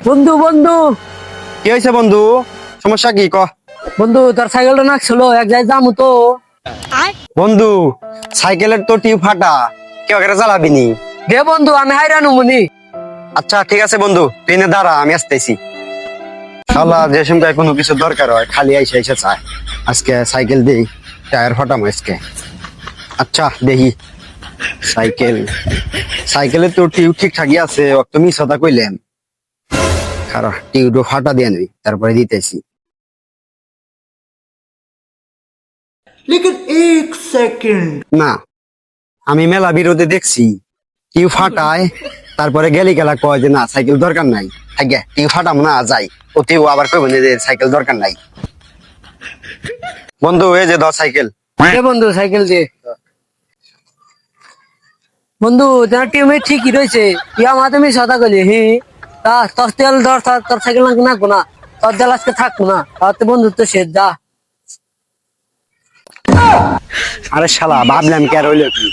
বন্ধু বন্ধু কি হয়েছে বন্ধু? সমস্যা কি ক? বন্ধু তোর সাইকেলটা নাকছিল এক জায়গায় যাবো তো। বন্ধু, সাইকেলের তো টিউব ফাটা, কেউ একটা জ্বালাবি নি। দে বন্ধু আমি হাইরানু মুনি। আচ্ছা ঠিক আছে বন্ধু, তুই এনে দাঁড়া, আমি আসতেছি। শালা যে সময় কোনো কিছু দরকার হয় খালি আইসা আইসা চায়। আজকে সাইকেল দেই, টায়ার ফাটাম আজকে। আচ্ছা দেখি সাইকেলে তো টিউব ঠিকঠাকই আছে, তুমি সদা কইলেন। খারাপ টিউব ফাটা দিয়ে নই, তারপরে দিতেছি। लेकिन एक सेकंड না, আমি মেলা বিরোধে দেখছি টিউ ফাটায়, তারপরে গেলি গেলা কয় যে না সাইকেল দরকার নাই, থাকে টিউ ফাটাম না যাই, ওতেও আবার কইব না যে সাইকেল দরকার নাই। বন্ধু এই যে ধর সাইকেল। দে বন্ধু সাইকেল দে। বন্ধু তোমার টিমে ঠিকই রয়েছে, ইয়া মা তুমি সদা গলি হি তা তোর তেল ধর তোর সাইকেল নাকবো না, তোর তেল আজকে থাকবো না, তাতে বন্ধু তো শেষ যা। আরে শালা ভাবলাম কে আর হইলো কি,